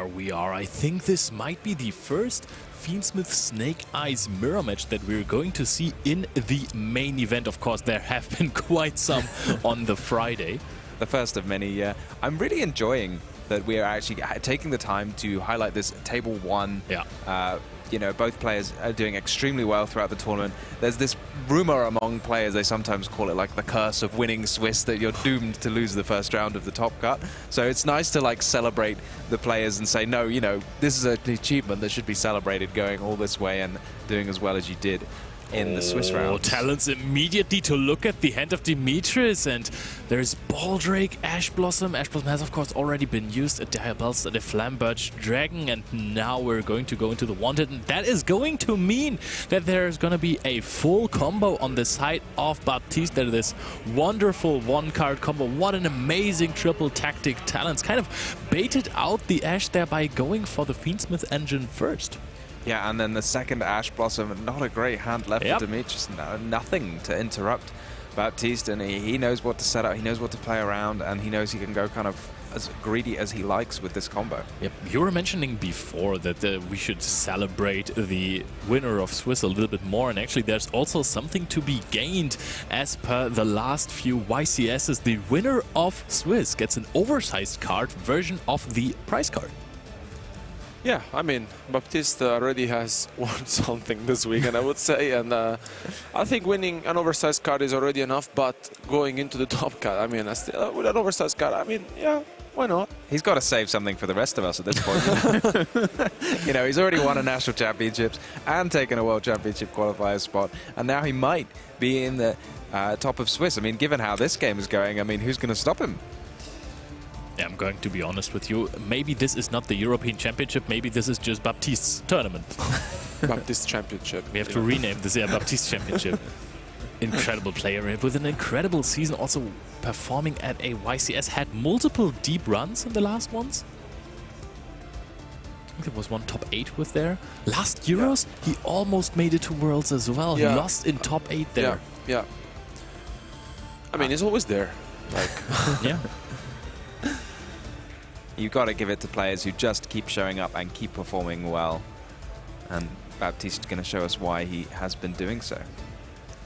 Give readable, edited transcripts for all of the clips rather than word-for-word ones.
there we are. I think this might be the first Fiendsmith Snake Eyes mirror match that we're going to see in the main event. Of course, there have been quite some on the Friday. The first of many, yeah. I'm really enjoying that we are actually taking the time to highlight this Table 1. Yeah. You know, both players are doing extremely well throughout the tournament. There's this rumor among players, they sometimes call it like the curse of winning Swiss, that you're doomed to lose the first round of the Top Cut. So it's nice to like celebrate the players and say, no, you know, this is an achievement that should be celebrated, going all this way and doing as well as you did in the Swiss round. Talents immediately to look at the hand of Dimitris, and there's Baldrake, Ash Blossom. Ash Blossom has of course already been used, a Diabels, a Flamberge Dragon, and now we're going to go into the Wanted, and that is going to mean that there's going to be a full combo on the side of Baptiste. There this wonderful one-card combo. What an amazing triple tactic talents. Kind of baited out the Ash there by going for the Fiendsmith engine first. Yeah, and then the second Ash Blossom, not a great hand left for Dimitris. No, nothing to interrupt Baptiste, and he knows what to set up, he knows what to play around, and he knows he can go kind of as greedy as he likes with this combo. Yep. You were mentioning before that we should celebrate the winner of Swiss a little bit more, and actually there's also something to be gained as per the last few YCSs. The winner of Swiss gets an oversized card version of the prize card. Yeah, I mean, Baptiste already has won something this weekend, I would say, and I think winning an oversized card is already enough, but going into the Top Cut, I mean, with an oversized card, I mean, yeah, why not? He's got to save something for the rest of us at this point. You know, he's already won a national championships and taken a world championship qualifier spot, and now he might be in the top of Swiss. I mean, given how this game is going, I mean, who's going to stop him? I'm going to be honest with you. Maybe this is not the European Championship. Maybe this is just Baptiste's tournament. Baptiste Championship. We have to rename this, yeah, Baptiste Championship. Incredible player with an incredible season. Also performing at a YCS. Had multiple deep runs in the last ones. I think there was one top 8 with there. Last Euros, he almost made it to Worlds as well. Yeah. He lost in top 8 there. Yeah. I mean, he's always there. Like, yeah. You've got to give it to players who just keep showing up and keep performing well. And Baptiste is going to show us why he has been doing so.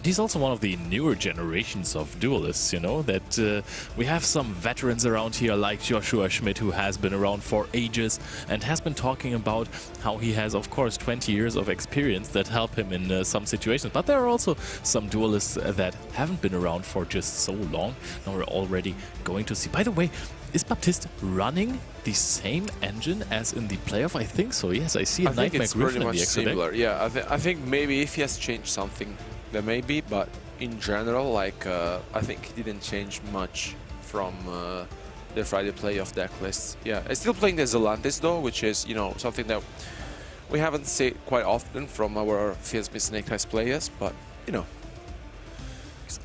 He's also one of the newer generations of duelists, you know, that we have some veterans around here like Joshua Schmidt, who has been around for ages and has been talking about how he has, of course, 20 years of experience that help him in some situations. But there are also some duelists that haven't been around for just so long. Now we're already going to see. By the way, is Baptiste running the same engine as in the playoff? I think so, yes. I see a Nightmare Griffin in the extra deck. Yeah, I think maybe if he has changed something, there may be, but in general, like, I think he didn't change much from the Friday playoff deck lists. Yeah, I'm still playing the Zelantis though, which is, you know, something that we haven't seen quite often from our Fiendsmith Snake Eyes players, but, you know.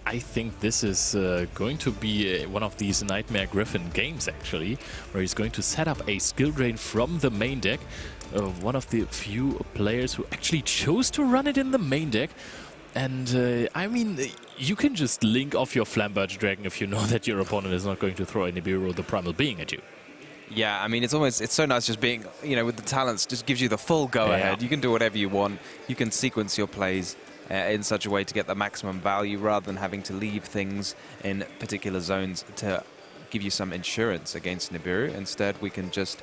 I think this is going to be one of these Nightmare Griffin games, actually, where he's going to set up a skill drain from the main deck. One of the few players who actually chose to run it in the main deck. And, I mean, you can just link off your Flamberge Dragon if you know that your opponent is not going to throw a Nibiru, the Primal Being, at you. Yeah, I mean, it's so nice just being, you know, with the talents, just gives you the full go-ahead. Yeah. You can do whatever you want. You can sequence your plays in such a way to get the maximum value rather than having to leave things in particular zones to give you some insurance against Nibiru. Instead, we can just,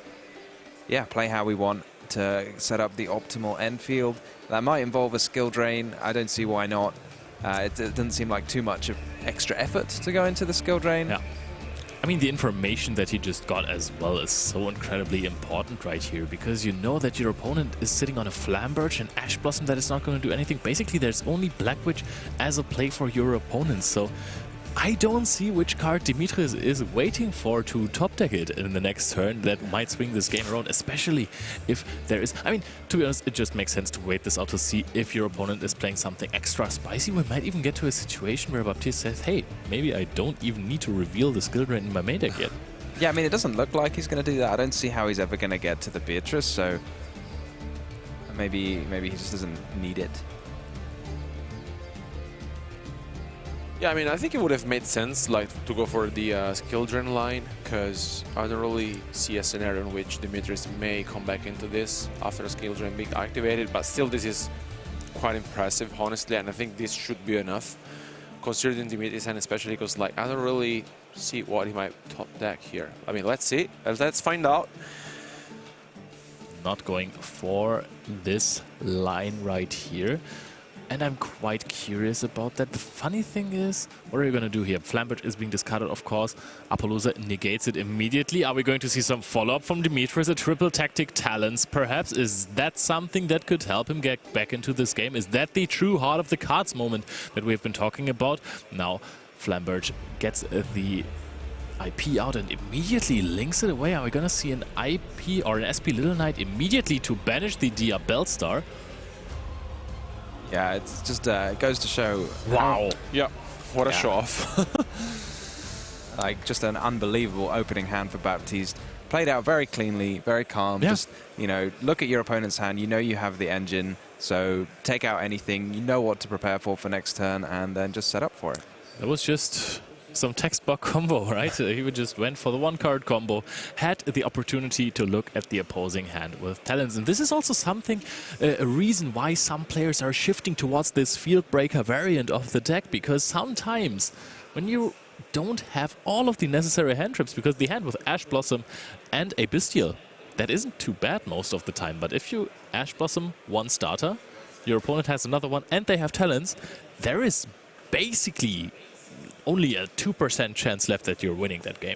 yeah, play how we want to set up the optimal end field. That might involve a skill drain. I don't see why not. It doesn't seem like too much of extra effort to go into the skill drain. Yeah. I mean, the information that he just got as well is so incredibly important right here, because you know that your opponent is sitting on a Flamberge and Ash Blossom that is not going to do anything. Basically, there's only Black Witch as a play for your opponent, so I don't see which card Dimitris is waiting for to top deck it in the next turn that might swing this game around, especially if there is... I mean, to be honest, it just makes sense to wait this out to see if your opponent is playing something extra spicy. We might even get to a situation where Baptiste says, hey, maybe I don't even need to reveal the skill drain in my main deck yet. Yeah, I mean, it doesn't look like he's going to do that. I don't see how he's ever going to get to the Beatrice, so maybe he just doesn't need it. Yeah, I mean, I think it would have made sense like to go for the skill drain line, because I don't really see a scenario in which Dimitris may come back into this after a skill drain being activated, but still this is quite impressive, honestly, and I think this should be enough, considering Dimitris, and especially because like I don't really see what he might top deck here. I mean, let's see, let's find out. Not going for this line right here. And I'm quite curious about that. The funny thing is, what are you going to do here? Flambert is being discarded, of course. Apollousa negates it immediately. Are we going to see some follow-up from Dimitris? A triple tactic talents, perhaps? Is that something that could help him get back into this game? Is that the true heart of the cards moment that we've been talking about? Now, Flambert gets the IP out and immediately links it away. Are we going to see an IP or an SP Little Knight immediately to banish the Dia Bellstar? Yeah, it's just it goes to show. Wow. Yeah, what a show off. Like, just an unbelievable opening hand for Baptiste. Played out very cleanly, very calm. Yeah. Just, you know, look at your opponent's hand. You know you have the engine, so take out anything. You know what to prepare for next turn, and then just set up for it. It was just some textbook combo, right? He would just went for the one-card combo, had the opportunity to look at the opposing hand with talents. And this is also something, a reason why some players are shifting towards this field breaker variant of the deck, because sometimes when you don't have all of the necessary hand trips, because the hand with Ash Blossom and a Bestial, that isn't too bad most of the time. But if you Ash Blossom one starter, your opponent has another one, and they have talents, there is basically only a 2% chance left that you're winning that game.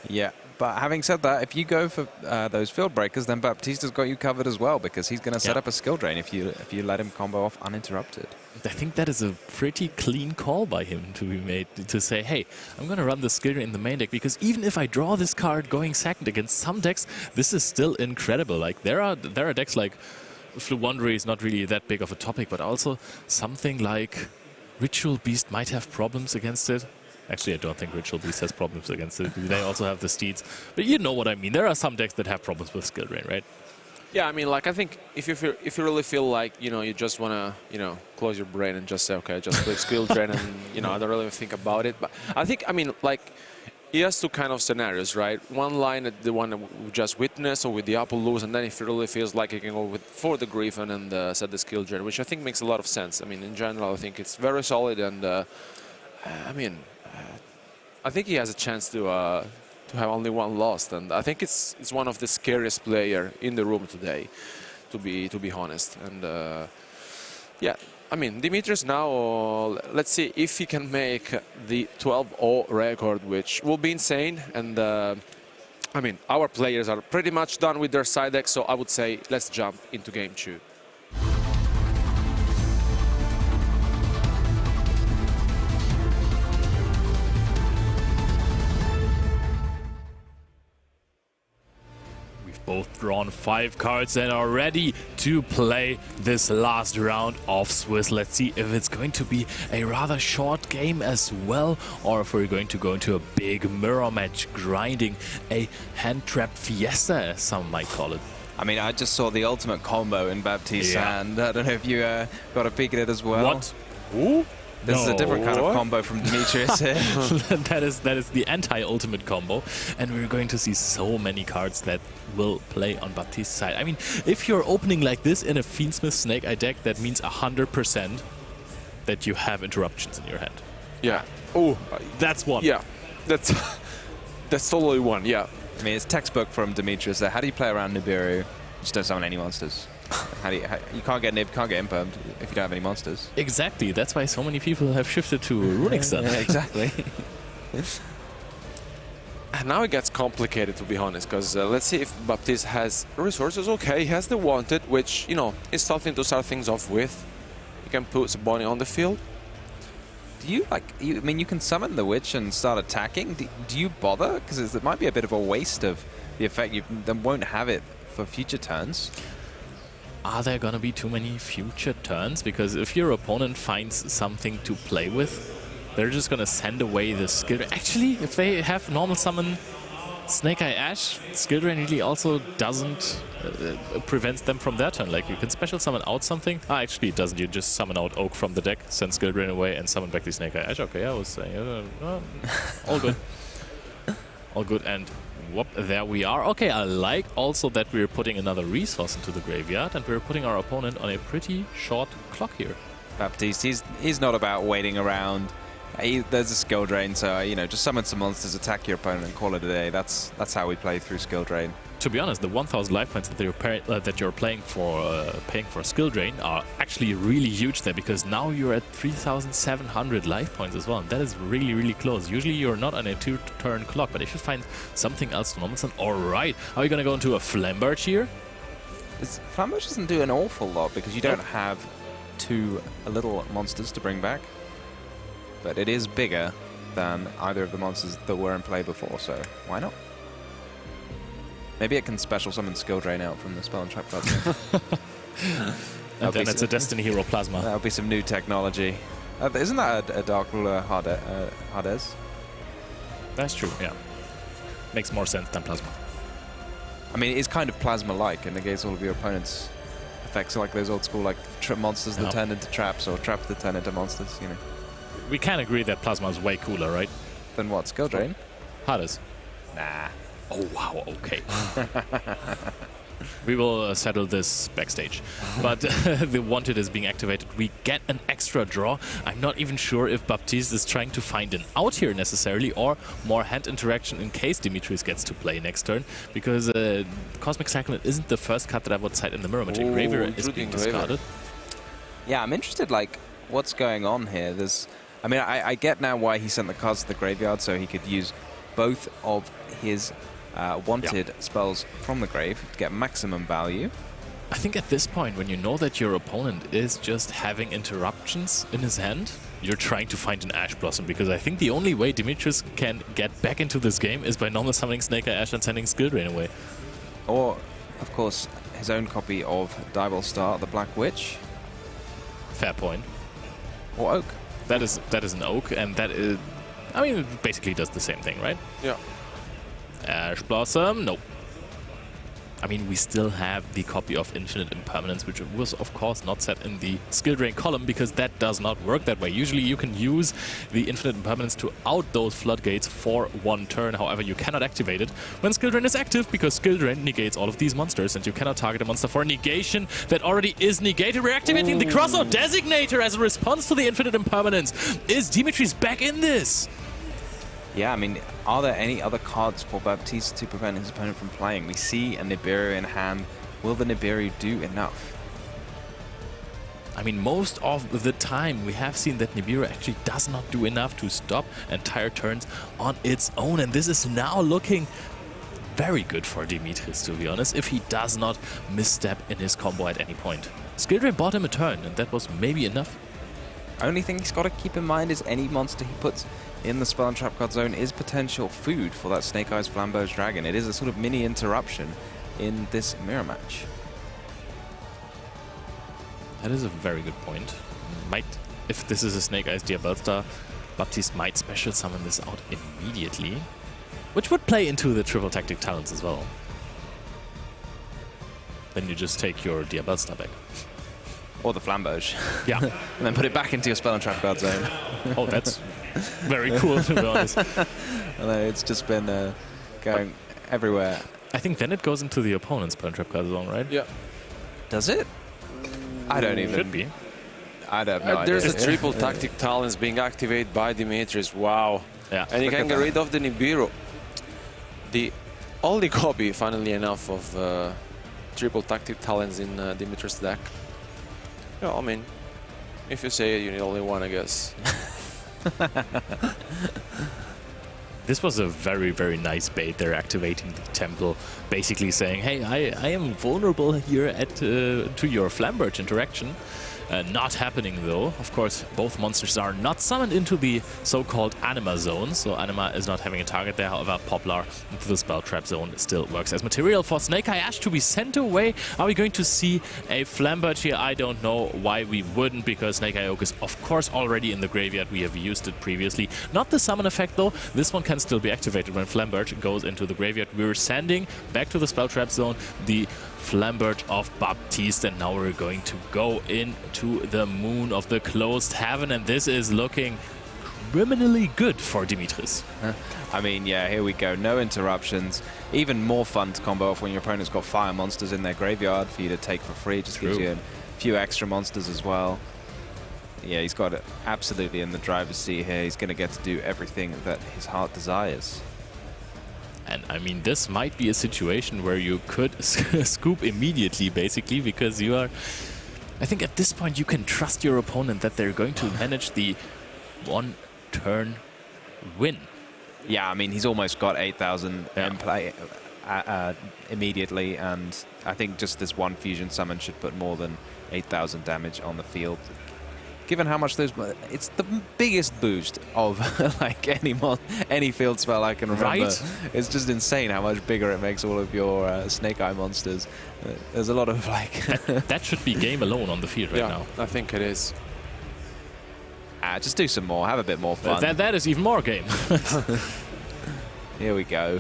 Yeah, but having said that, if you go for those field breakers, then Baptiste has got you covered as well, because he's going to set up a skill drain if you let him combo off uninterrupted. I think that is a pretty clean call by him to be made, to say, hey, I'm going to run the skill drain in the main deck, because even if I draw this card going second against some decks, this is still incredible. Like, there are decks like Fluwandry is not really that big of a topic, but also something like Ritual Beast might have problems against it. Actually, I don't think Ritual Beast has problems against it. They also have the Steeds. But you know what I mean. There are some decks that have problems with skill drain, right? Yeah, I mean, like, I think if you really feel like, you know, you just want to, you know, close your brain and just say, okay, just play skill drain and, you know, I don't really think about it. But I think, I mean, like, he has two kind of scenarios, right? One line, the one that we just witnessed, or with the Apollousa, and then if he really feels like he can go for the Griffin and set the skill drain, which I think makes a lot of sense. I mean, in general, I think it's very solid, and I mean, I think he has a chance to have only one loss, and I think it's one of the scariest player in the room today, to be honest. And yeah, I mean, Dimitris now, let's see if he can make the 12-0 record, which will be insane. And I mean, our players are pretty much done with their side deck, so I would say let's jump into game 2. Both drawn 5 cards and are ready to play this last round of Swiss. Let's see if it's going to be a rather short game as well, or if we're going to go into a big mirror match, grinding a hand trap fiesta, as some might call it. I mean, I just saw the ultimate combo in Baptiste's hand. I don't know if you got a peek at it as well. What? Ooh? This is a different kind of combo from Dimitris here. that is the anti-ultimate combo, and we're going to see so many cards that will play on Baptiste's side. I mean, if you're opening like this in a Fiendsmith Snake Eye deck, that means 100% that you have interruptions in your hand. Yeah. Oh, that's one. Yeah, that's totally one. Yeah. I mean, it's textbook from Dimitris. How do you play around Nibiru? Just don't summon any monsters. You can't get Nib, can't get Impermed if you don't have any monsters. Exactly. That's why so many people have shifted to Runic Sun. Yeah, exactly. And now it gets complicated, to be honest, because let's see if Baptiste has resources. Okay, he has the Wanted, which, you know, is something to start things off with. You can put Saboni on the field. Do you, like, I mean, you can summon the Witch and start attacking. Do you bother? Because it might be a bit of a waste of the effect. You then won't have it for future turns. Are there going to be too many future turns? Because if your opponent finds something to play with, they're just going to send away the skill. Actually, if they have normal summon Snake Eye Ash, Skill Drain really also doesn't prevents them from their turn. Like, you can special summon out something. Ah, actually it doesn't. You just summon out Oak from the deck, send Skill Drain away, and summon back the Snake Eye Ash. Okay, I was saying, all good. All good, and whoop, there we are. Okay, I like also that we're putting another resource into the graveyard, and we're putting our opponent on a pretty short clock here. Baptiste, he's not about waiting around. There's a skill drain, so you know, just summon some monsters, attack your opponent, and call it a day. That's how we play through skill drain. To be honest, the 1,000 life points that you're paying for skill drain are actually really huge there, because now you're at 3,700 life points as well. And that is really, really close. Usually you're not on a 2-turn clock, but if you find something else to normal summon. All right, are we gonna go into a Flamberge here? Flamberge doesn't do an awful lot because you don't have two little monsters to bring back. But it is bigger than either of the monsters that were in play before, so why not? Maybe it can special summon Skill Drain out from the spell and trap cards. And then it's a Destiny Hero Plasma. That'll be some new technology. Isn't that a Dark Ruler Hades? That's true, yeah. Makes more sense than Plasma. I mean, it's kind of Plasma-like and negates all of your opponent's effects, like those old school like monsters that turn into traps, or traps that turn into monsters, you know. We can agree that Plasma is way cooler, right? Then what? Skill Drain? Hades. Nah. Oh, wow, okay. We will settle this backstage. But the Wanted is being activated. We get an extra draw. I'm not even sure if Baptiste is trying to find an out here necessarily, or more hand interaction in case Dimitris gets to play next turn. Because Cosmic Cyclone isn't the first card that I would cite in the Mirror Magic. Graver is being discarded. Yeah, I'm interested, like, what's going on here? I mean, I get now why he sent the cards to the graveyard, so he could use both of his wanted spells from the grave to get maximum value. I think at this point, when you know that your opponent is just having interruptions in his hand, you're trying to find an Ash Blossom, because I think the only way Dimitris can get back into this game is by normal summoning Snake Eye Ash and sending Skill Drain away. Or, of course, his own copy of Diabol Star, the Black Witch. Fair point. Or Oak. That is an Oak, and that is, I mean, it basically does the same thing, right? Yeah. Ash Blossom, nope. I mean, we still have the copy of Infinite Impermanence, which was, of course, not set in the Skill Drain column, because that does not work that way. Usually you can use the Infinite Impermanence to out those floodgates for one turn. However, you cannot activate it when Skill Drain is active, because Skill Drain negates all of these monsters, and you cannot target a monster for a negation that already is negated. We're activating the Crossout Designator as a response to the Infinite Impermanence. Is Dimitris back in this? Yeah, I mean, are there any other cards for Baptiste to prevent his opponent from playing? We see a Nibiru in hand. Will the Nibiru do enough? I mean, most of the time we have seen that Nibiru actually does not do enough to stop entire turns on its own. And this is now looking very good for Dimitris, to be honest, if he does not misstep in his combo at any point. Skill Drain bought him a turn, and that was maybe enough. Only thing he's got to keep in mind is any monster he puts in the spell and trap card zone is potential food for that Snake Eyes Flamberge Dragon. It is a sort of mini interruption in this mirror match. That is a very good point. If this is a Snake Eyes Diabellstar, Baptiste might special summon this out immediately, which would play into the triple tactic talents as well. Then you just take your Diabellstar back. Or the Flamberge. Yeah. And then put it back into your spell and trap card zone. Oh, that's very cool, to be honest. Although it's just been going everywhere. I think then it goes into the opponent's spell and trap card zone, right? Yeah. Does it? I don't even. Should be. I don't know. There's a triple tactic talents being activated by Dimitris. Wow. Yeah. And you can get rid of the Nibiru. The only copy, funnily enough, of triple tactic talents in Dimitris' deck. Yeah, I mean, if you say it, you need only one, I guess. This was a very, very nice bait. They're activating the temple, basically saying, hey, I am vulnerable here to your Flamberge interaction. Not happening though. Of course, both monsters are not summoned into the so-called Anima zone, so Anima is not having a target there. However, Poplar into the Spell Trap zone still works as material for Snake Eye Ash to be sent away. Are we going to see a Flambird here? I don't know why we wouldn't, because Snake Eye Oak is of course already in the graveyard. We have used it previously. Not the summon effect though. This one can still be activated when Flambird goes into the graveyard. We're sending back to the Spell Trap zone the Flambird of Baptiste, and now we're going to go into the moon of the closed heaven, and this is looking criminally good for Dimitris. I mean, yeah, here we go. No interruptions. Even more fun to combo off when your opponent's got fire monsters in their graveyard for you to take for free. Just gives you a few extra monsters as well. Yeah, he's got it absolutely in the driver's seat here. He's going to get to do everything that his heart desires. And I mean, this might be a situation where you could scoop immediately, basically, because you are... I think at this point you can trust your opponent that they're going to manage the one-turn win. Yeah, I mean, he's almost got 8,000 in play immediately, and I think just this one fusion summon should put more than 8,000 damage on the field. Given how much those... It's the biggest boost of like any field spell I can remember. Right? It's just insane how much bigger it makes all of your Snake Eye monsters. There's a lot of like... that should be game alone on the field right now. I think it is. Just do some more. Have a bit more fun. That is even more game. Here we go.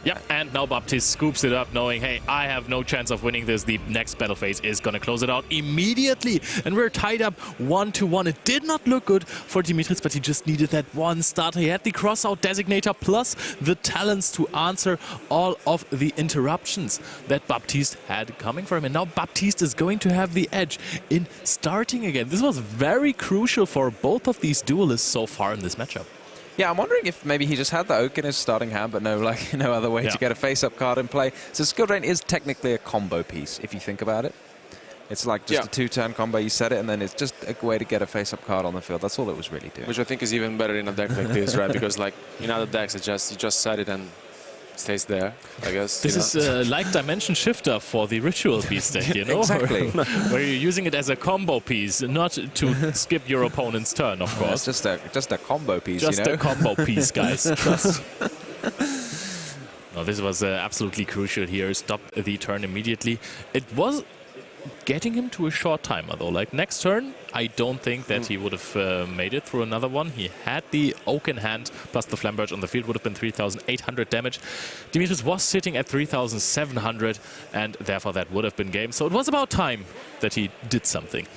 Yeah, and now Baptiste scoops it up, knowing, hey, I have no chance of winning this. The next battle phase is going to close it out immediately. And we're tied up 1-1. It did not look good for Dimitris, but he just needed that one start. He had the crossout designator plus the talents to answer all of the interruptions that Baptiste had coming for him. And now Baptiste is going to have the edge in starting again. This was very crucial for both of these duelists so far in this matchup. Yeah, I'm wondering if maybe he just had the Oak in his starting hand, but no other way to get a face-up card in play. So Skill Drain is technically a combo piece, if you think about it. It's like just a two-turn combo. You set it, and then it's just a way to get a face-up card on the field. That's all it was really doing. Which I think is even better in a deck like this, right? Because like in other decks, you just set it and stays there, I guess. This is like Dimension Shifter for the Ritual piece deck, you know? Exactly. Where you're using it as a combo piece, not to skip your opponent's turn, of course. It's just a combo piece, just you know? a combo piece, guys. Trust. No, this was absolutely crucial here. Stop the turn immediately. It was getting him to a short timer, though. Like, next turn, I don't think that he would have made it through another one. He had the Oak in hand, plus the Flambird on the field would have been 3,800 damage. Dimitris was sitting at 3,700, and therefore that would have been game. So it was about time that he did something.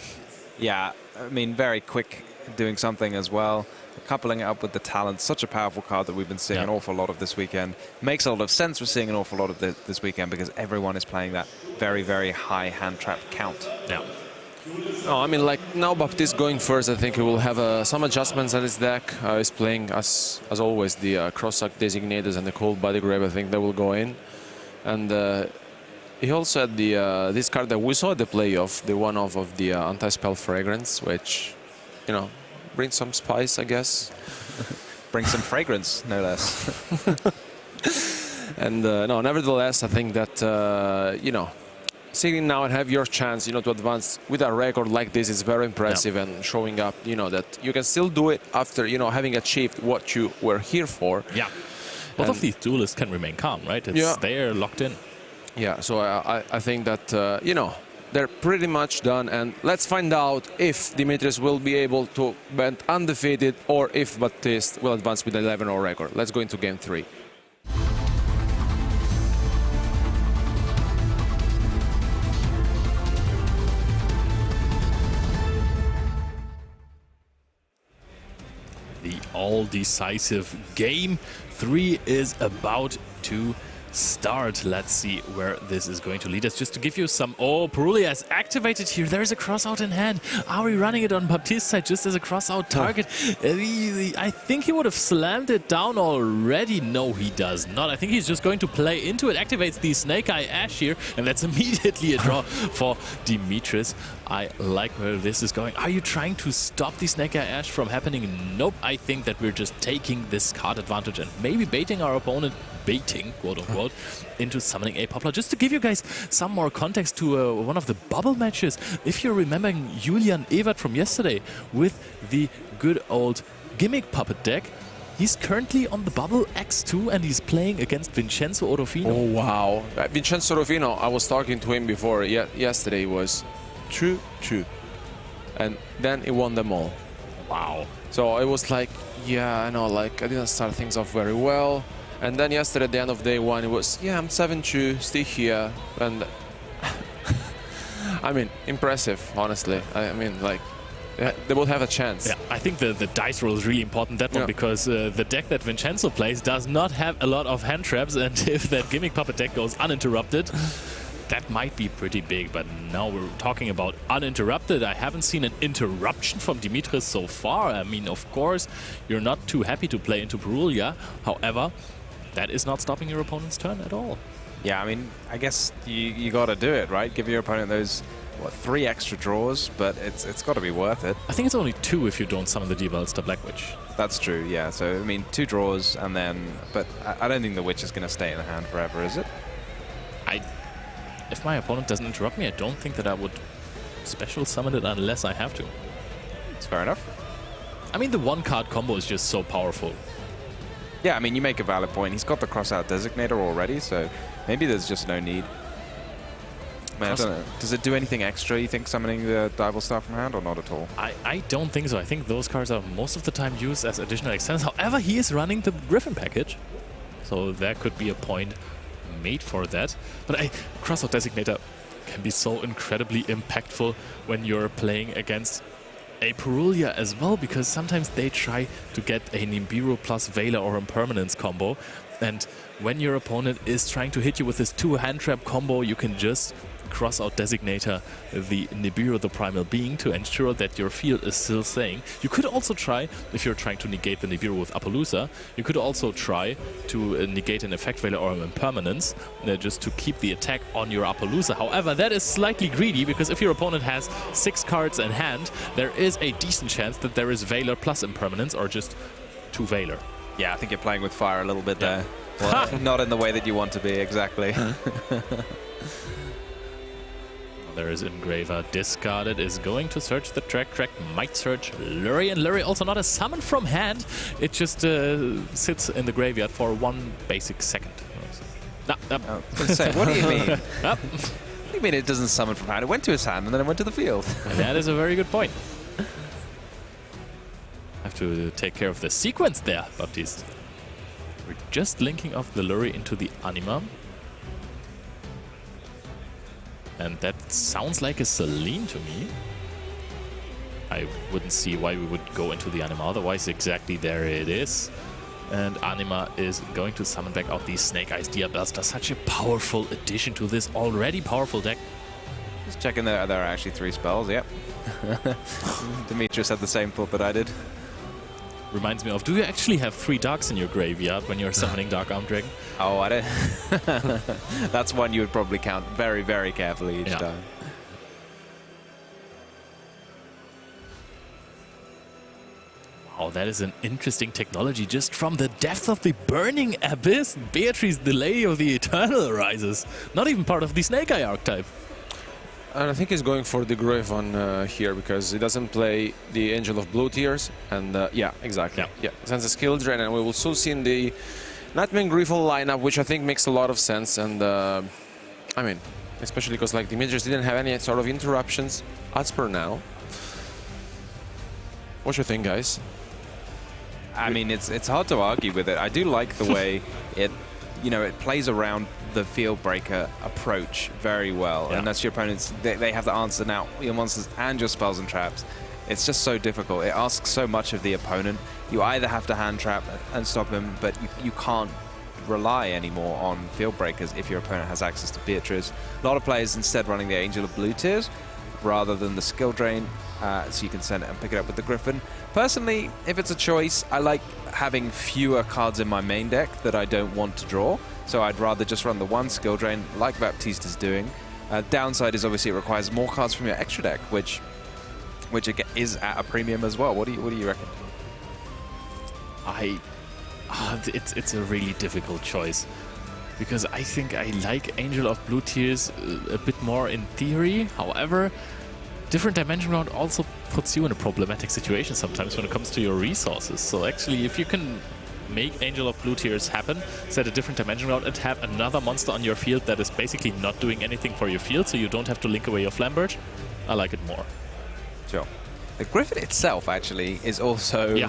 Yeah, I mean, very quick doing something as well. Coupling it up with the talent, such a powerful card that we've been seeing an awful lot of this weekend. Makes a lot of sense we're seeing an awful lot of this weekend because everyone is playing that very, very high hand trap count. Yeah. No, I mean, like, now Baptiste going first, I think he will have some adjustments at his deck. He's playing, as always, the cross-sack designators and the cold body grab. I think they will go in. And he also had the this card that we saw at the playoff, the one-off of the anti-spell fragrance, which, you know, brings some spice, I guess. Bring some fragrance, no less. And no, nevertheless, I think that, you know, sitting now and have your chance, you know, to advance with a record like this is very impressive and showing up, you know, that you can still do it after, you know, having achieved what you were here for. Yeah. Both of these duelists can remain calm, right? It's, they're locked in. Yeah, so I think that, you know, they're pretty much done, and let's find out if Dimitris will be able to went undefeated or if Baptiste will advance with an 11-0 record. Let's go into game 3. The all-decisive game 3 is about to start. Let's see where this is going to lead us. Just to give you some... Oh, Perulia is activated here. There is a crossout in hand. Are we running it on Baptiste's side just as a crossout target? I think he would have slammed it down already. No, he does not. I think he's just going to play into it. Activates the Snake Eye Ash here, and that's immediately a draw for Dimitris. I like where this is going. Are you trying to stop the Snake Eye Ash from happening? Nope. I think that we're just taking this card advantage and maybe baiting our opponent, quote unquote, into summoning a Poplar. Just to give you guys some more context to one of the bubble matches, if you're remembering Julian Evert from yesterday with the good old Gimmick Puppet deck, he's currently on the bubble X2 and he's playing against Vincenzo Orofino. Oh, wow. Vincenzo Orofino, I was talking to him before. Yesterday was true. And then he won them all. Wow. So it was like, yeah, I know, like, I didn't start things off very well. And then yesterday, at the end of day one, it was, yeah, I'm 7-2, still here. And I mean, impressive, honestly. I mean, like, they will have a chance. Yeah, I think the dice roll is really important, that one, because the deck that Vincenzo plays does not have a lot of hand traps, and if that Gimmick Puppet deck goes uninterrupted, that might be pretty big. But now we're talking about uninterrupted. I haven't seen an interruption from Dimitris so far. I mean, of course, you're not too happy to play into Perulia. However, that is not stopping your opponent's turn at all. Yeah, I mean, I guess you got to do it, right? Give your opponent those, 3 extra draws, but it's got to be worth it. I think it's only 2 if you don't summon the Diabolista Black Witch. That's true, yeah. So, I mean, 2 draws, and then... But I don't think the Witch is going to stay in the hand forever, is it? If my opponent doesn't interrupt me, I don't think that I would special summon it unless I have to. It's fair enough. I mean, the 1-card combo is just so powerful. Yeah, I mean, you make a valid point. He's got the Crossout Designator already, so maybe there's just no need. Man, I don't know. Does it do anything extra, you think, summoning the Diabol Star from hand, or not at all? I don't think so. I think those cards are most of the time used as additional extents. However, he is running the Griffin package, so there could be a point made for that. But Crossout Designator can be so incredibly impactful when you're playing against a Perulia as well, because sometimes they try to get a Nibiru plus Veiler or Impermanence combo, and when your opponent is trying to hit you with this 2 hand trap combo, you can just Crossout Designator the Nibiru, the Primal Being, to ensure that your field is still staying. You could also try, if you're trying to negate the Nibiru with Appaloosa, you could also try to negate an Effect Veiler or an Impermanence, just to keep the attack on your Appaloosa. However, that is slightly greedy, because if your opponent has 6 cards in hand, there is a decent chance that there is Veiler plus Impermanence, or just 2 Veiler. Yeah, I think you're playing with fire a little bit there. Well, not in the way that you want to be, exactly. There is Engraver discarded, is going to search the track. Track might search Lurie, and Lurie also not a summon from hand. It just sits in the graveyard for 1 basic second. I was gonna say, what do you mean? What do you mean it doesn't summon from hand? It went to his hand and then it went to the field. And that is a very good point. Have to take care of the sequence there, Baptiste. We're just linking off the Lurie into the Anima. And that sounds like a Selene to me. I wouldn't see why we would go into the Anima otherwise. Exactly, there it is. And Anima is going to summon back out these Snake Eyes Diabolista. Such a powerful addition to this already powerful deck. Just checking there are actually 3 spells, yep. Dimitris had the same thought that I did. Reminds me of, do you actually have 3 Darks in your graveyard when you're summoning Dark Arm Dragon? Oh, I don't. That's one you would probably count very, very carefully each time. Wow, that is an interesting technology. Just from the depth of the Burning Abyss, Beatrice, the Lady of the Eternal, arises. Not even part of the Snake Eye archetype. And I think he's going for the Griffon here, because he doesn't play the Angel of Blue Tears. And yeah, exactly. Yeah, sends a skill drain, and we will soon see in the Nightmare Griffon lineup, which I think makes a lot of sense. And I mean, especially because like Dimitris didn't have any sort of interruptions as per now. What you think, guys? I mean, it's hard to argue with it. I do like the way it plays around the Field Breaker approach very well. And that's your opponents, they have to answer now your monsters and your spells and traps. It's just so difficult. It asks so much of the opponent. You either have to hand trap and stop him, but you can't rely anymore on Field Breakers if your opponent has access to Beatrice. A lot of players instead running the Angel of Blue Tears rather than the skill drain, so you can send it and pick it up with the Griffin. Personally, if it's a choice, I like having fewer cards in my main deck that I don't want to draw. So I'd rather just run the 1 skill drain, like Baptiste is doing, Downside is obviously it requires more cards from your extra deck, which again is at a premium as well. What do you reckon? It's a really difficult choice, because I think I like Angel of Blue Tears a bit more in theory. However, different dimension round also puts you in a problematic situation sometimes when it comes to your resources. So actually, if you can make Angel of Blue Tears happen, set a different dimension round, and have another monster on your field that is basically not doing anything for your field, so you don't have to link away your Flamberge, I like it more. Sure. The Griffin itself actually is also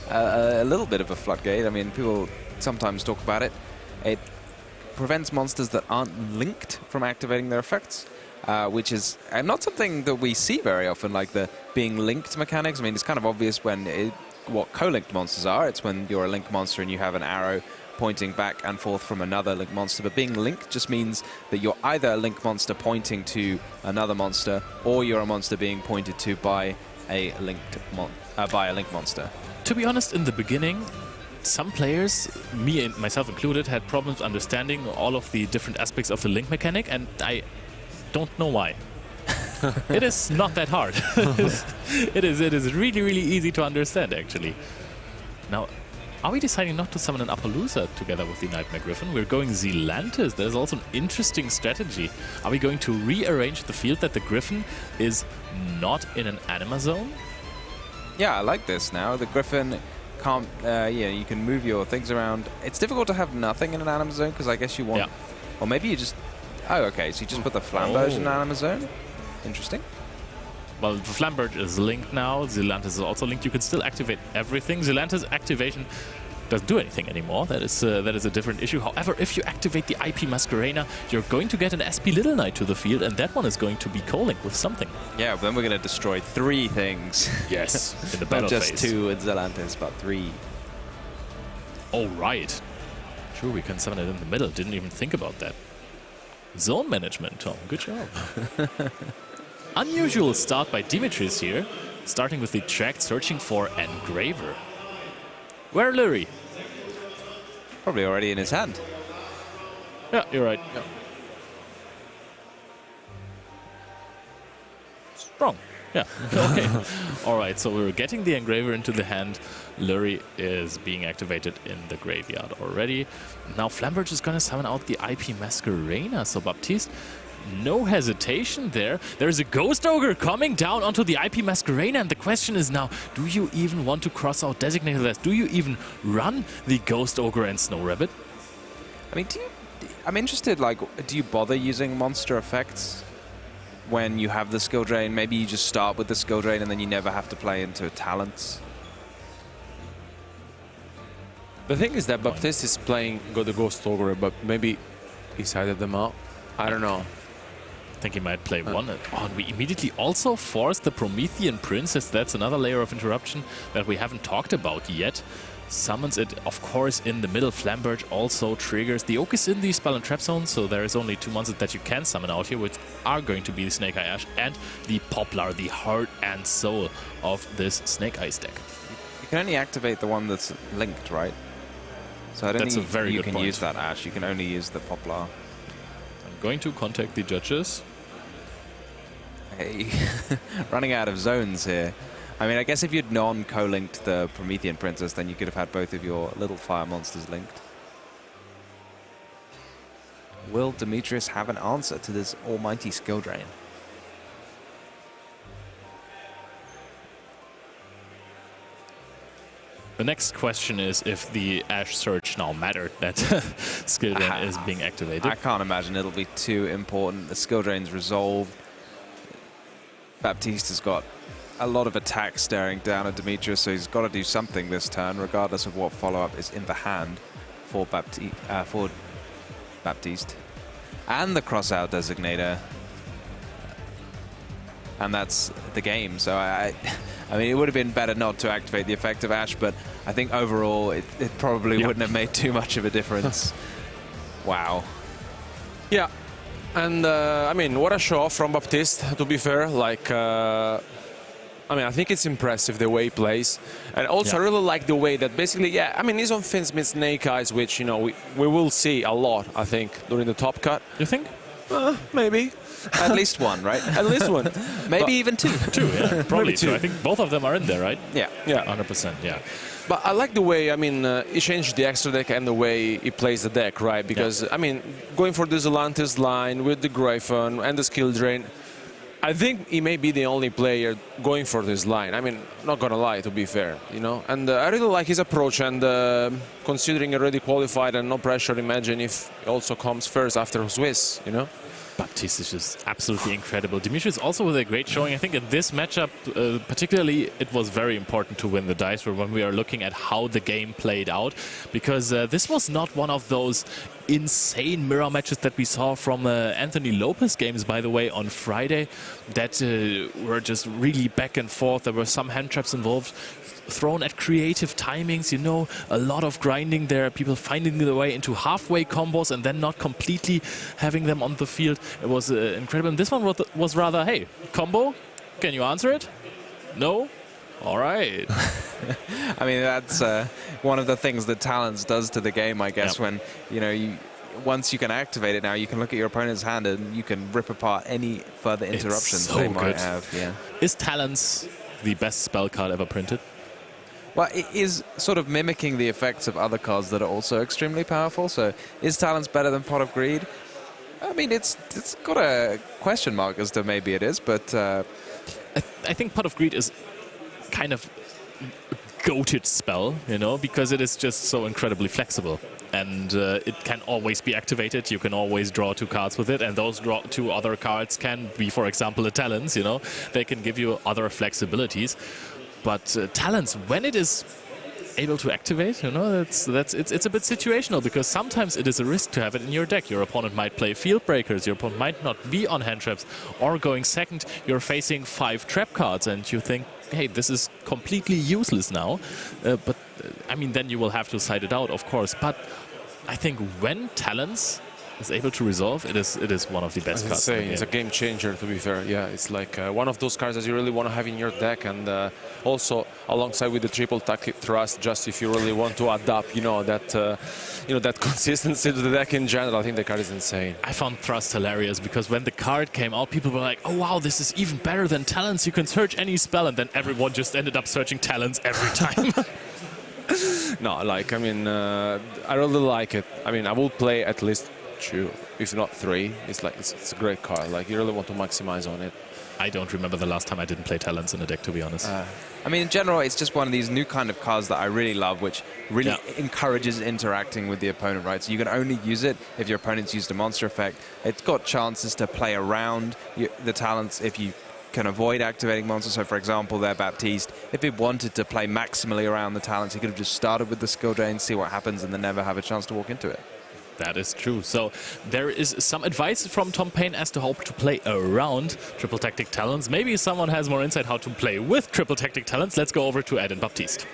a little bit of a floodgate. I mean, people sometimes talk about it. It prevents monsters that aren't linked from activating their effects, which is not something that we see very often, like the being linked mechanics. I mean, it's kind of obvious when what co-linked monsters are. It's when you're a linked monster and you have an arrow pointing back and forth from another linked monster. But being linked just means that you're either a linked monster pointing to another monster, or you're a monster being pointed to by a linked monster. To be honest, in the beginning, some players, me and myself included, had problems understanding all of the different aspects of the link mechanic, and I don't know why. It is not that hard. It is really, really easy to understand, actually. Now, are we deciding not to summon an Appaloosa together with the Nightmare Griffin? We're going Zealantis. That is also an interesting strategy. Are we going to rearrange the field that the Griffin is not in an Anima Zone? Yeah, I like this now. The Griffin can't... you can move your things around. It's difficult to have nothing in an Anima Zone, because I guess you want... Yeah. Or maybe you just... Oh, okay, so you just put the Flamberge in an Anima Zone? Interesting. Well, the Flamberge is linked now. Zealantis is also linked. You can still activate everything. Zealantis activation doesn't do anything anymore. That is a different issue. However, if you activate the IP Masquerena, you're going to get an SP Little Knight to the field, and that one is going to be co-linked with something. Yeah, then we're going to destroy 3 things. Yes, in the battle phase. Not just 2 with Zealantis, but 3. Oh, right. Sure, we can summon it in the middle. Didn't even think about that. Zone management, Tom. Good job. Unusual start by Dimitris here, starting with the track, searching for Engraver. Where Lurie? Probably already in his hand. Yeah, you're right. Yeah. Strong. Yeah, okay. All right, so we're getting the Engraver into the hand. Lurie is being activated in the graveyard already. Now Flamberge is going to summon out the IP Masquerena. So Baptiste, no hesitation there. There's a Ghost Ogre coming down onto the IP Masquerena, and the question is now, do you even want to cross out Designated List? Do you even run the Ghost Ogre and Snow Rabbit? I mean, I'm interested, like, do you bother using monster effects when you have the skill drain? Maybe you just start with the skill drain and then you never have to play into talents. The thing is that Baptiste is playing the Ghost Ogre, but maybe he sided them out. I don't know. I think he might play one. Oh, and we immediately also forced the Promethean Princess. That's another layer of interruption that we haven't talked about yet. Summons it, of course, in the middle. Flamberge also triggers. The Oak is in the Spell and Trap Zone, so there is only 2 monsters that you can summon out here, which are going to be the Snake Eye Ash and the Poplar, the heart and soul of this Snake Eyes deck. You can only activate the one that's linked, right? So I don't think you can use that Ash. You can only use the Poplar. I'm going to contact the judges. Hey, running out of zones here. I mean, I guess if you'd non-co-linked the Promethean Princess, then you could have had both of your little fire monsters linked. Will Dimitris have an answer to this almighty skill drain? The next question is if the Ash Search now mattered that skill drain is being activated. I can't imagine it'll be too important. The skill drain's resolved. Baptiste has got a lot of attacks staring down at Dimitris, so he's got to do something this turn, regardless of what follow-up is in the hand for Baptiste. And the cross-out designator. And that's the game. So I mean, it would have been better not to activate the effect of Ash, but I think overall it probably wouldn't have made too much of a difference. Wow. Yeah. And I mean, what a show from Baptiste, to be fair. Like, I mean, I think it's impressive the way he plays. And also I really like the way that basically, I mean, he's on Fins with Snake Eyes, which, you know, we will see a lot, I think, during the top cut. You think? Maybe. At least one, right? At least one. Maybe even two. Two, yeah. Probably two. two. I think both of them are in there, right? Yeah. Yeah. 100%, yeah. But I like the way, I mean, he changed the extra deck and the way he plays the deck, right? Because, I mean, going for the Zelantis line with the Gryphon and the skill drain, I think he may be the only player going for this line. I mean, not gonna lie, to be fair, you know. And I really like his approach. And considering already qualified and no pressure, imagine if he also comes first after Swiss, you know. Baptiste is just absolutely incredible. Dimitris also with a great showing. I think in this matchup, particularly, it was very important to win the dice roll when we are looking at how the game played out, because this was not one of those insane mirror matches that we saw from Anthony Lopez games, by the way, on Friday, that were just really back and forth. There were some hand traps involved, thrown at creative timings, you know, a lot of grinding there, people finding their way into halfway combos and then not completely having them on the field. It was incredible. And this one was rather, hey, combo, can you answer it? No? All right. I mean, that's one of the things that Talents does to the game, I guess, when, you know, once you can activate it now, you can look at your opponent's hand and you can rip apart any further interruptions they might have. Yeah. Is Talents the best spell card ever printed? Well, it is sort of mimicking the effects of other cards that are also extremely powerful. So is Talents better than Pot of Greed? I mean, it's got a question mark as to maybe it is, but I think Pot of Greed is kind of goated spell, you know, because it is just so incredibly flexible. And it can always be activated. You can always draw 2 cards with it. And those 2 other cards can be, for example, a Talents, you know. They can give you other flexibilities. But Talents, when it is able to activate, you know, it's a bit situational, because sometimes it is a risk to have it in your deck. Your opponent might play Field Breakers, your opponent might not be on hand traps, or going second, you're facing 5 trap cards and you think, hey, this is completely useless now. But I mean, then you will have to side it out, of course. But I think when Talents is able to resolve, it is one of the best cards. It's a game changer, to be fair. Yeah, it's like one of those cards that you really want to have in your deck, and also alongside with the triple tactic thrust, just if you really want to adapt, you know, that consistency to the deck in general. I think the card is insane. I found Thrust hilarious because when the card came out, people were like, oh wow, this is even better than Talents. You can search any spell, and then everyone just ended up searching Talents every time. No, like, I mean, I really like it. I mean, I will play at least 2, if not 3. It's like it's a great card. Like, you really want to maximize on it. I don't remember the last time I didn't play Talents in a deck, to be honest. I mean, in general, it's just one of these new kind of cards that I really love, which really encourages interacting with the opponent, right? So you can only use it if your opponent's used a monster effect. It's got chances to play around the Talents if you can avoid activating monsters. So, for example, there, Baptiste, if he wanted to play maximally around the Talents, he could have just started with the skill drain, see what happens, and then never have a chance to walk into it. That is true. So there is some advice from Tom Payne as to how to play around Triple Tactic Talents. Maybe someone has more insight how to play with Triple Tactic Talents. Let's go over to Ed and Baptiste.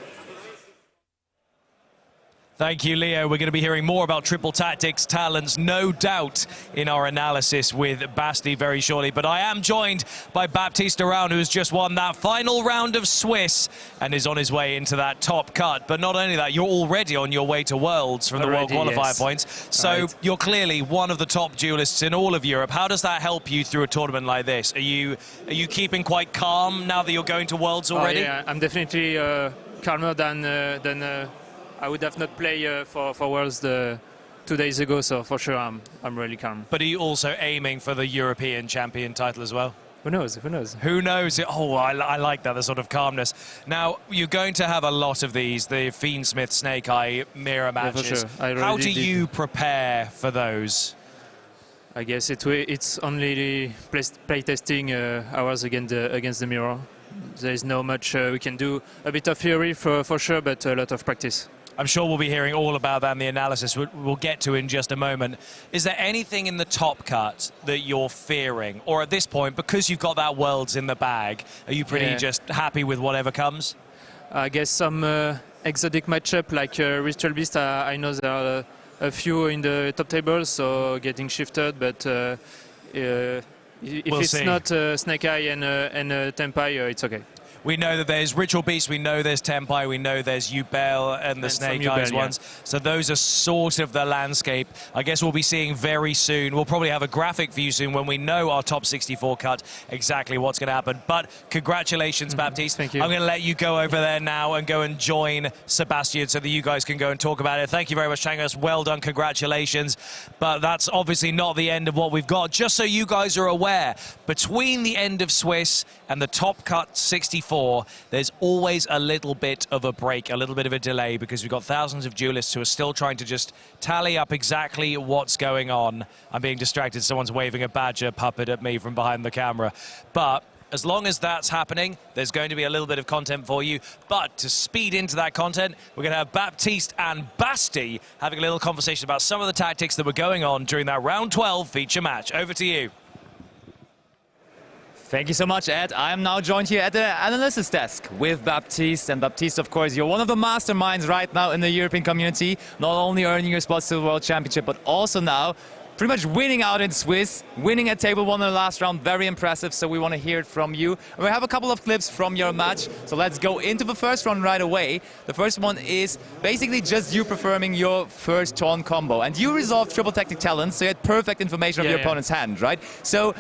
Thank you, Leo. We're going to be hearing more about Triple Tactics Talents, no doubt, in our analysis with Basti very shortly. But I am joined by Baptiste around, who has just won that final round of Swiss and is on his way into that top cut. But not only that, you're already on your way to Worlds from the World Qualifier points. So you're clearly one of the top duelists in all of Europe. How does that help you through a tournament like this? Are you keeping quite calm now that you're going to Worlds already? Yeah, I'm definitely calmer than I would have not played for Worlds 2 days ago, so for sure I'm really calm. But are you also aiming for the European champion title as well? Who knows? Who knows? Who knows? Oh, I like that, the sort of calmness. Now, you're going to have a lot of these, the Fiendsmith Snake Eye mirror matches. Yeah, for sure. How do you prepare for those? I guess it's only playtesting hours against the mirror. There is no much we can do. A bit of theory for sure, but a lot of practice. I'm sure we'll be hearing all about that in the analysis we'll get to in just a moment. Is there anything in the top cut that you're fearing? Or at this point, because you've got that Worlds in the bag, are you pretty just happy with whatever comes? I guess some exotic matchup like Ritual Beast, I know there are a few in the top tables, so getting shifted, but if it's not Snake Eye and Tempai, it's okay. We know that there's Ritual Beast, we know there's Tempai, we know there's Yubel and the Snake Eyes ones. So those are sort of the landscape. I guess we'll be seeing very soon. We'll probably have a graphic view soon when we know our top 64 cut, exactly what's going to happen. But congratulations, Baptiste. Thank you. I'm going to let you go over there now and go and join Sebastian so that you guys can go and talk about it. Thank you very much, Changos. Well done, congratulations. But that's obviously not the end of what we've got. Just so you guys are aware, between the end of Swiss and the top cut 64, there's always a little bit of a break, a little bit of a delay, because we've got thousands of duelists who are still trying to just tally up exactly what's going on. I'm being distracted. Someone's waving a badger puppet at me from behind the camera. But as long as that's happening, there's going to be a little bit of content for you. But to speed into that content, we're going to have Baptiste and Basti having a little conversation about some of the tactics that were going on during that round 12 feature match. Over to you. Thank you so much, Ed. I am now joined here at the analysis desk with Baptiste. And Baptiste, of course, you're one of the masterminds right now in the European community, not only earning your spots to the World Championship, but also now pretty much winning out in Swiss, winning at table 1 in the last round. Very impressive, so we want to hear it from you. And we have a couple of clips from your match, so let's go into the first round right away. The first one is basically just you performing your first taunt combo. And you resolved triple tactic talents, so you had perfect information of your opponent's hand, right? So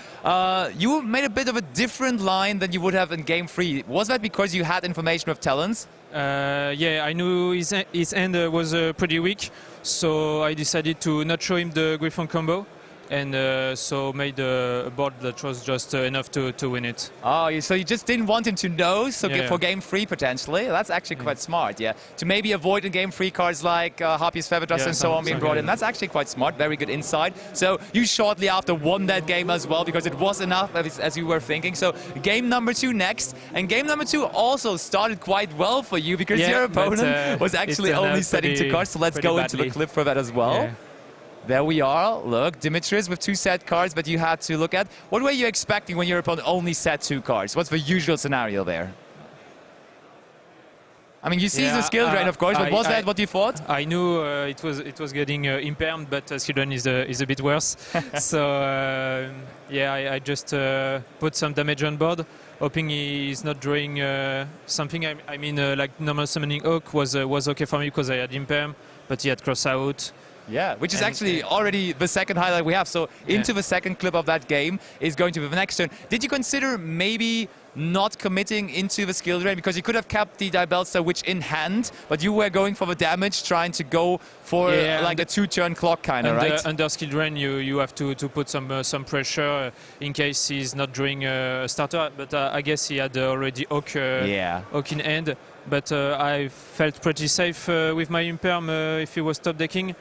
you made a bit of a different line than you would have in game 3. Was that because you had information of talents? Yeah, I knew his hand was pretty weak, so I decided to not show him the Griffon combo, and so made a board that was just enough to win it. Oh, so you just didn't want him to know, so for game 3 potentially. That's actually quite smart, yeah. To maybe avoid in game 3 cards like Harpies, Featherdrass and so on being brought in. That's actually quite smart, very good insight. So you shortly after won that game as well, because it was enough as you were thinking. So game number 2 next, and game number 2 also started quite well for you, because your opponent was actually only setting 2 cards. So let's go into the clip for that as well. Yeah. There we are. Look, Dimitris with 2 set cards that you had to look at. What were you expecting when your opponent only set 2 cards? What's the usual scenario there? I mean, you see the skill drain, of course, but was that what you thought? I knew it was getting impaired, but skill drain is a bit worse. So yeah, I just put some damage on board, hoping he's not drawing something. I mean, like normal summoning Oak was okay for me because I had impair, but he had cross out. Yeah, which is actually already the second highlight we have. So into the second clip of that game is going to be the next turn. Did you consider maybe not committing into the skill drain? Because you could have kept the Dibelster Witch in hand, but you were going for the damage, trying to go for like a 2-turn clock kind of, right? Under skill drain, you have to put some pressure in case he's not drawing a starter. But I guess he had already Oak in hand. But I felt pretty safe with my Imperm if he was top decking.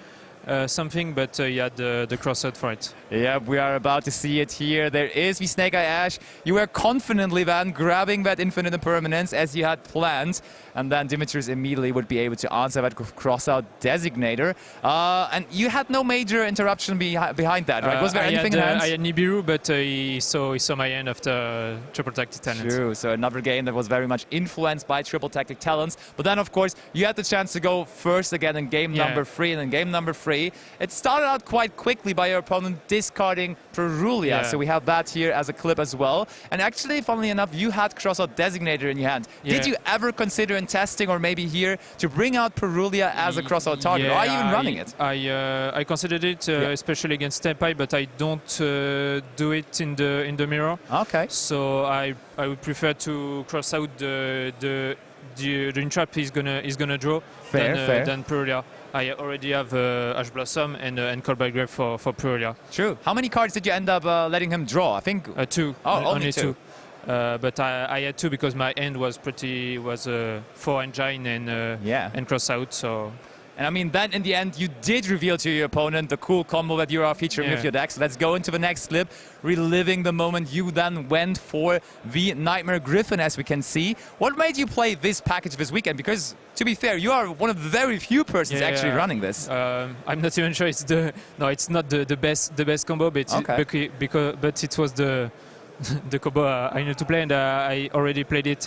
Something, but he had the crossout for it. Yeah, we are about to see it here. There is the Snake Eye Ash. You were confidently then grabbing that Infinite Impermanence as you had planned, and then Dimitris immediately would be able to answer that crossout designator. And you had no major interruption behind that, right? Was there anything in hand? I had Nibiru, but he saw my hand after Triple Tactic Talents. True, so another game that was very much influenced by Triple Tactic Talents. But then, of course, you had the chance to go first again in game number 3, and in game number 3, it started out quite quickly by your opponent discarding Perulia. So we have that here as a clip as well. And actually, funnily enough, you had Crossout Designator in your hand. Did you ever consider in testing or maybe here to bring out Perulia as a Crossout target? Or are you even running it? I considered it, especially against Tempai, but I don't do it in the mirror. Okay. So I would prefer to cross out the entrap he's gonna draw than Perulia. I already have Ash Blossom and Cold by Grave for Perulia. True. How many cards did you end up letting him draw? I think 2. Oh, only 2. But I had 2 because my end was 4 engine and cross out. So. And I mean, then in the end, you did reveal to your opponent the cool combo that you are featuring with your deck. So let's go into the next clip, reliving the moment you then went for the Nightmare Griffin, as we can see. What made you play this package this weekend? Because, to be fair, you are one of the very few persons actually running this. I'm not even sure it's not the best combo, but it was the combo I need to play, and I already played it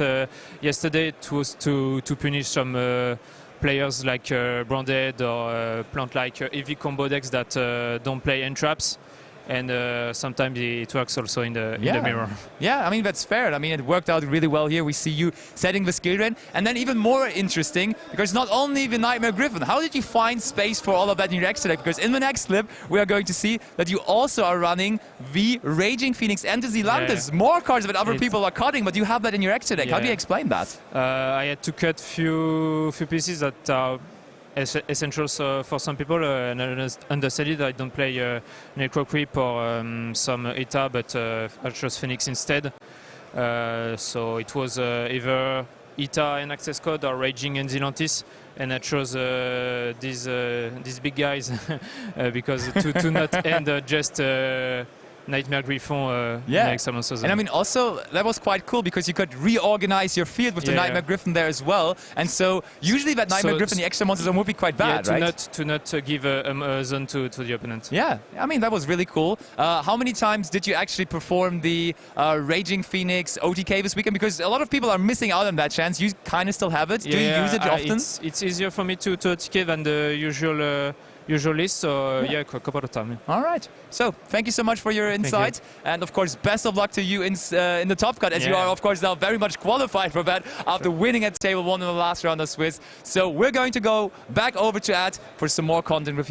yesterday. It was to punish some players like Branded or Plant like EV combo decks that don't play entraps, and sometimes it works also in the mirror. Yeah, I mean, that's fair. I mean, it worked out really well here. We see you setting the skill rate. And then even more interesting, because not only the Nightmare Griffin, how did you find space for all of that in your extra deck? Because in the next clip, we are going to see that you also are running the Raging Phoenix and the Zealantis. Yeah. More cards that other people are cutting, but you have that in your extra deck. How do you explain that? I had to cut few pieces that are essentials for some people, and understudied. I don't play Necro Creep or some ETA, but I chose Phoenix instead. So it was either ETA and Access Code or Raging and Zealantis, and I chose these big guys because to not end just Nightmare Griffon next monster zone. And I mean, also, that was quite cool because you could reorganize your field with the Nightmare Griffin there as well. And so, usually that Nightmare Griffin, the extra monster zone would be quite bad, right? To not give a zone to the opponent. Yeah, I mean, that was really cool. How many times did you actually perform the Raging Phoenix OTK this weekend? Because a lot of people are missing out on that chance. You kind of still have it. Do you use it often? It's easier for me to OTK than the usual list, so a couple of times. All right. So thank you so much for your insight, and of course, best of luck to you in the top cut, as you are of course now very much qualified for that after winning at table 1 in the last round of Swiss. So we're going to go back over to Ed for some more content with you.